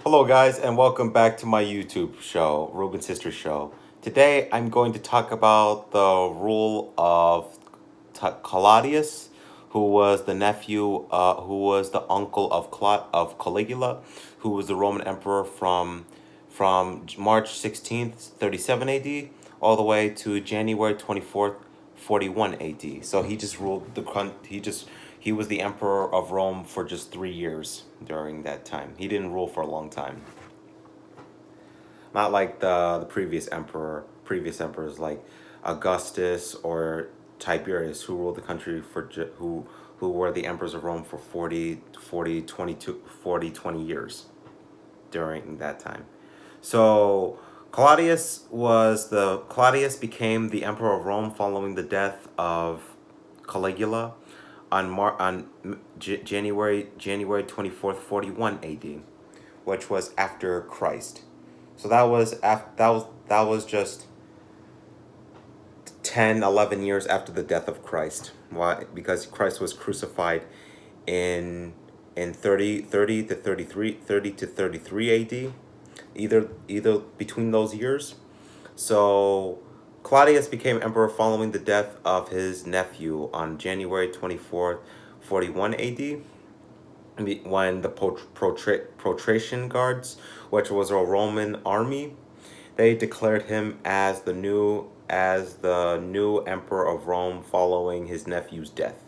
Hello, guys, and welcome back to my YouTube show, Ruben's History Show. Today, I'm going to talk about the rule of Claudius, who was the nephew, who was the uncle of Caligula, who was the Roman emperor from March 16th, 37 A.D., all the way to January 24th, 41 A.D. So he just ruled he was the emperor of Rome for just 3 years during that time. He didn't rule for a long time. Not like the previous emperors like Augustus or Tiberius, who ruled the country who were the emperors of Rome for 20 years during that time. So Claudius became the emperor of Rome following the death of Caligula on January 24th, 41 AD, which was after Christ. So that was just 10, 11 years after the death of Christ. Why? Because Christ was crucified in 30 to 33 AD, either between those years. So Claudius became emperor following the death of his nephew on January 24th, 41 AD, when the Patrician Guards, which was a Roman army, they declared him as the new emperor of Rome following his nephew's death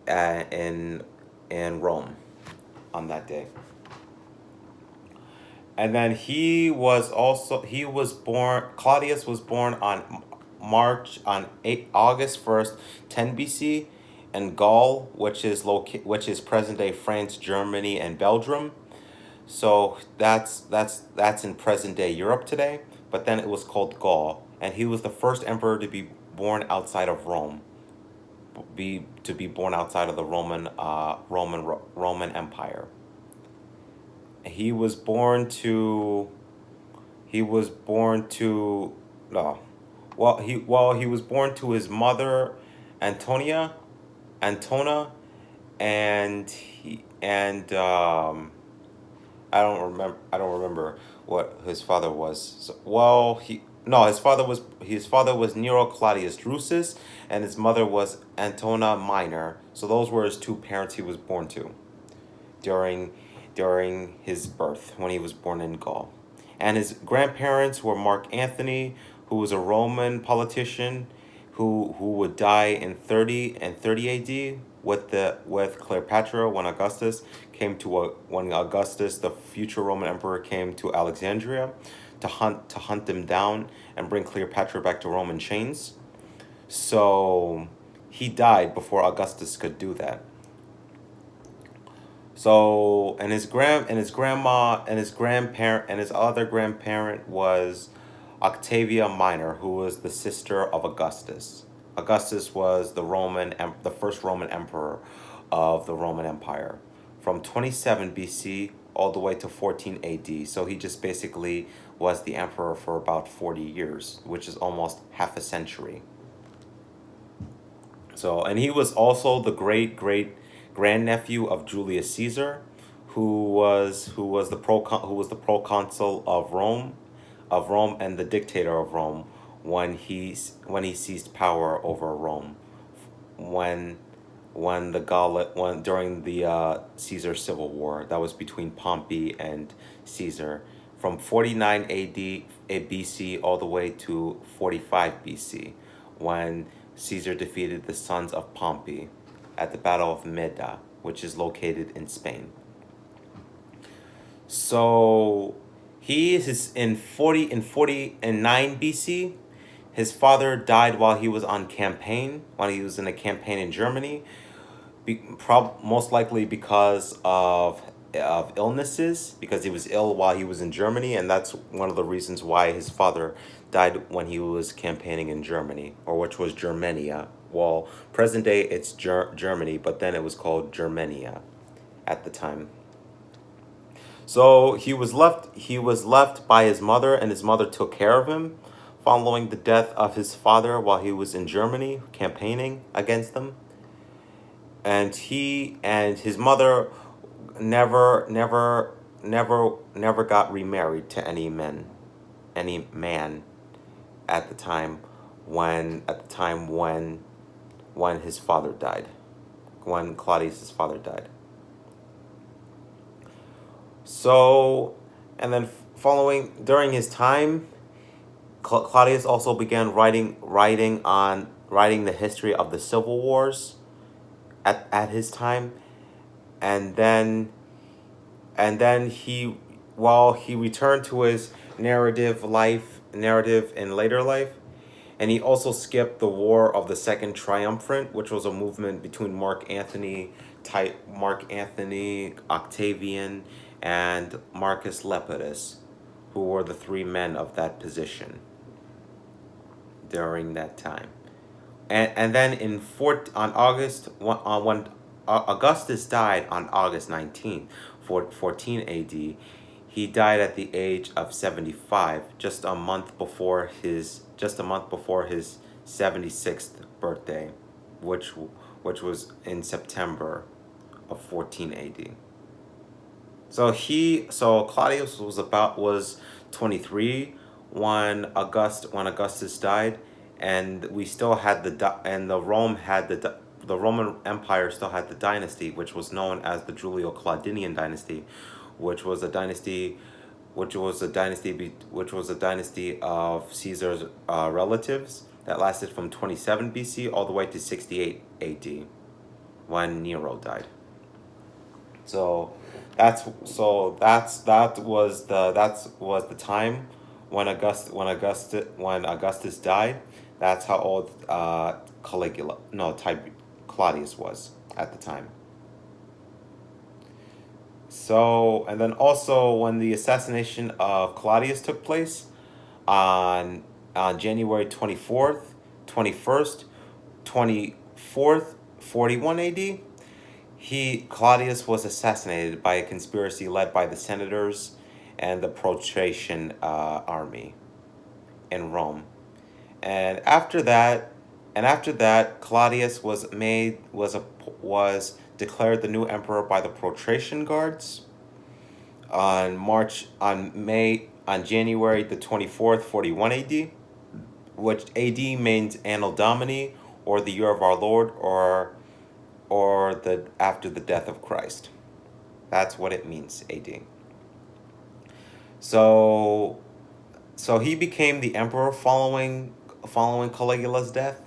in Rome on that day. And then Claudius was born on August 1st, 10 BC, in Gaul, which is present day France, Germany, and Belgium. So that's in present day Europe today, but then it was called Gaul, and he was the first emperor to be born outside of Rome, to be born outside of the Roman Empire. He was born to no, he was born to his mother Antona, and I don't remember what his father was. His father was Nero Claudius Drusus, and his mother was Antona Minor. So those were his two parents he was born to during his birth, when he was born in Gaul. And his grandparents were Mark Antony, who was a Roman politician who would die in 30 AD with Cleopatra when Augustus, the future Roman emperor, came to Alexandria to hunt them down and bring Cleopatra back to Rome in chains. So he died before Augustus could do that. So his grandma and his grandparent and his other grandparent was Octavia Minor, who was the sister of Augustus. Augustus was the first Roman emperor of the Roman Empire, from 27 BC all the way to 14 AD. So he just basically was the emperor for about 40 years, which is almost half a century. So, and he was also the great grandnephew of Julius Caesar, who was the proconsul of Rome, and the dictator of Rome when he seized power over Rome, when during the Caesar civil war that was between Pompey and Caesar, from 49 AD BC all the way to 45 BC, when Caesar defeated the sons of Pompey at the Battle of Meda, which is located in Spain. So he is in 49 BC. His father died while he was in a campaign in Germany, most likely because of illnesses, because he was ill while he was in Germany, and that's one of the reasons why his father died when he was campaigning in Germany, or which was Germania. Well, present day it's Germany, but then it was called Germania at the time. So he was left by his mother, and his mother took care of him following the death of his father while he was in Germany campaigning against them. And his mother never never got remarried to any man at the time when his father died, when Claudius's father died. So, and then following during his time, Claudius also began writing the history of the civil wars at his time, and then he, while he returned to his narrative in later life, and he also skipped the War of the Second Triumvirate, which was a movement between Mark Antony, Octavian, and Marcus Lepidus, who were the three men of that position during that time. And then on August when Augustus died on August 19th, 14 AD, he died at the age of 75, just a month before his 76th birthday, which was in September of 14 AD. So Claudius was 23 when Augustus died, and we still had the Roman Empire still had the dynasty, which was known as the Julio-Claudinian dynasty, which was a dynasty of Caesar's relatives that lasted from 27 BC all the way to 68 AD, when Nero died. So that was the time when Augustus died. That's how old Claudius was at the time. So, and then also when the assassination of Claudius took place on January 24th, 21st, 24th, 41 AD, Claudius was assassinated by a conspiracy led by the senators and the Patrician army in Rome. And after that, Claudius was declared the new emperor by the Patrician guards on January the 24th, 41 AD, which AD means Anno Domini, or the year of our Lord, or after the death of Christ. That's what it means, AD. So he became the emperor following Caligula's death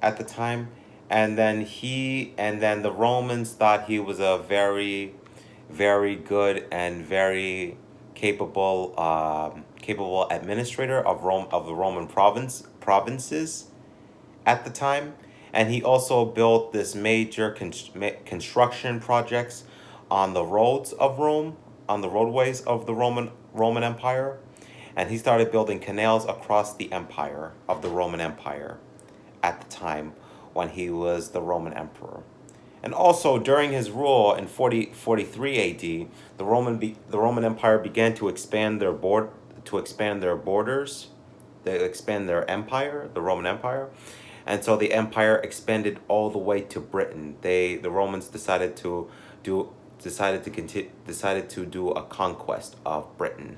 at the time, and then the Romans thought he was a very, very good and very capable administrator of the Roman provinces at the time. And he also built this major construction projects on the roads of Rome, on the roadways of the Roman Empire, and he started building canals across the empire of the Roman Empire at the time when he was the Roman emperor. And also during his rule in 43 AD, the Roman Empire began to expand their borders, to expand their empire, the Roman Empire. And so the empire expanded all the way to Britain. The Romans decided to do a conquest of Britain,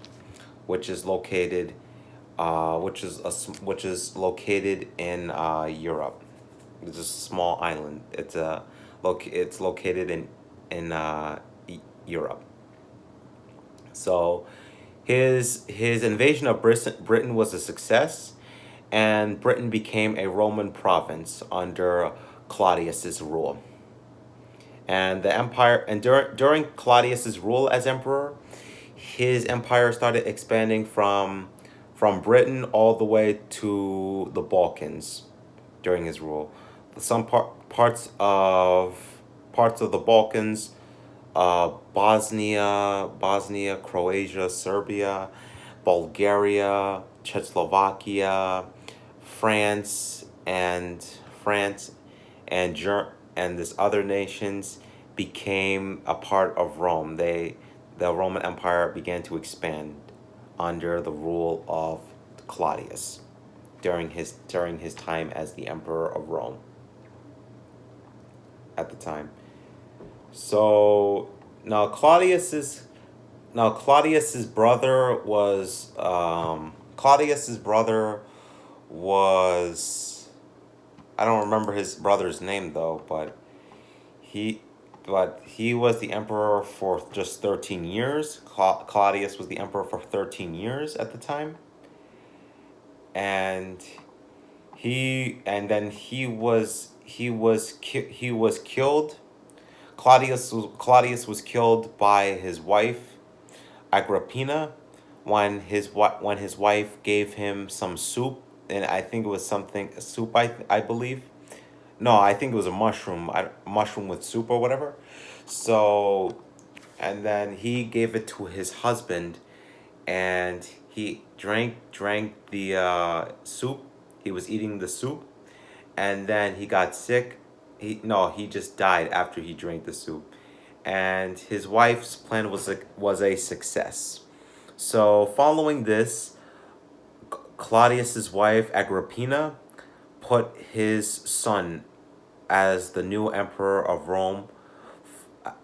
which is located in Europe. It's a small island. It's located in Europe. So his invasion of Britain was a success, and Britain became a Roman province under Claudius's rule. And the empire, and during Claudius's rule as emperor, his empire started expanding from Britain all the way to the Balkans during his rule. Some parts of the Balkans, Bosnia, Croatia, Serbia, Bulgaria, Czechoslovakia, France, and this other nations became a part of Rome. The Roman Empire began to expand under the rule of Claudius during his time as the emperor of Rome at the time. So now Claudius's Now Claudius's brother was I don't remember his brother's name though, he he was the emperor for just 13 years. Claudius was the emperor for 13 years at the time. And then he was killed. Claudius was killed by his wife Agrippina when his wife gave him some soup, and I think it was something soup, I believe. No, I think it was a mushroom, mushroom with soup or whatever. So, and then he gave it to his husband, and he drank the soup. He was eating the soup, and then he got sick. He just died after he drank the soup, and his wife's plan was a success. So following this, Claudius's wife Agrippina put his son as the new emperor of Rome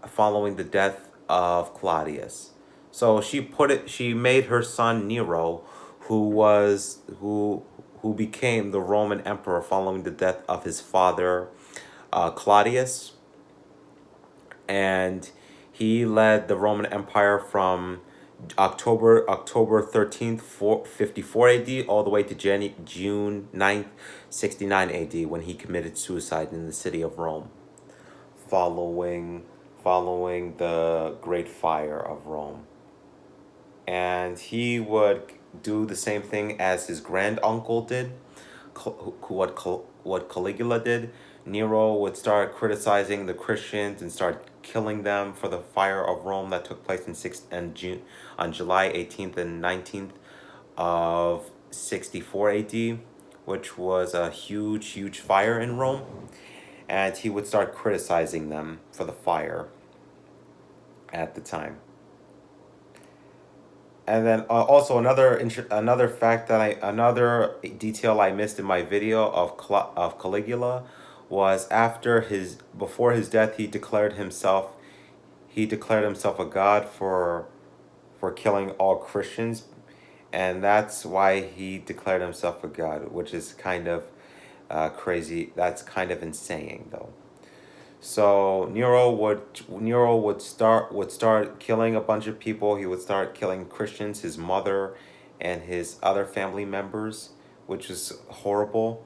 following the death of Claudius. So she made her son Nero, who became the Roman emperor following the death of his father Claudius, and he led the Roman Empire from October 13th, 54 AD, all the way to June 9th, 69 AD, when he committed suicide in the city of Rome, following the Great Fire of Rome. And he would do the same thing as his granduncle did, what Caligula did. Nero would start criticizing the Christians and start killing them for the fire of Rome that took place on July 18th and 19th of 64 AD, which was a huge fire in Rome. And he would start criticizing them for the fire at the time. And then also another another detail I missed in my video of Caligula was before his death he declared himself a god for killing all Christians, and that's why he declared himself a god, which is kind of crazy. That's kind of insane though. So Nero would start killing a bunch of people. He would start killing Christians, his mother, and his other family members, which is horrible.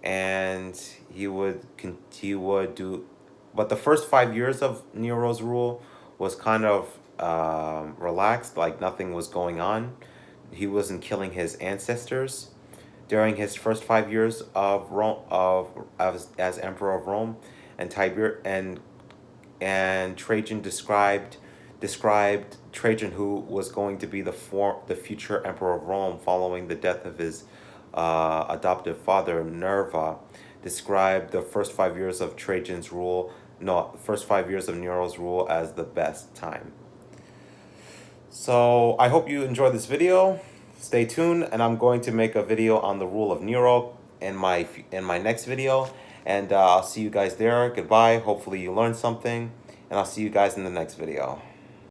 And he would do, but the first 5 years of Nero's rule was kind of relaxed, like nothing was going on. He wasn't killing his ancestors during his first 5 years of Rome as emperor of Rome. And Trajan described Trajan, who was going to be the future emperor of Rome following the death of his adoptive father Nerva, described the first 5 years of Trajan's rule, no, first 5 years of Nero's rule as the best time. So I hope you enjoyed this video. Stay tuned, and I'm going to make a video on the rule of Nero in my next video. And I'll see you guys there. Goodbye. Hopefully you learned something. And I'll see you guys in the next video.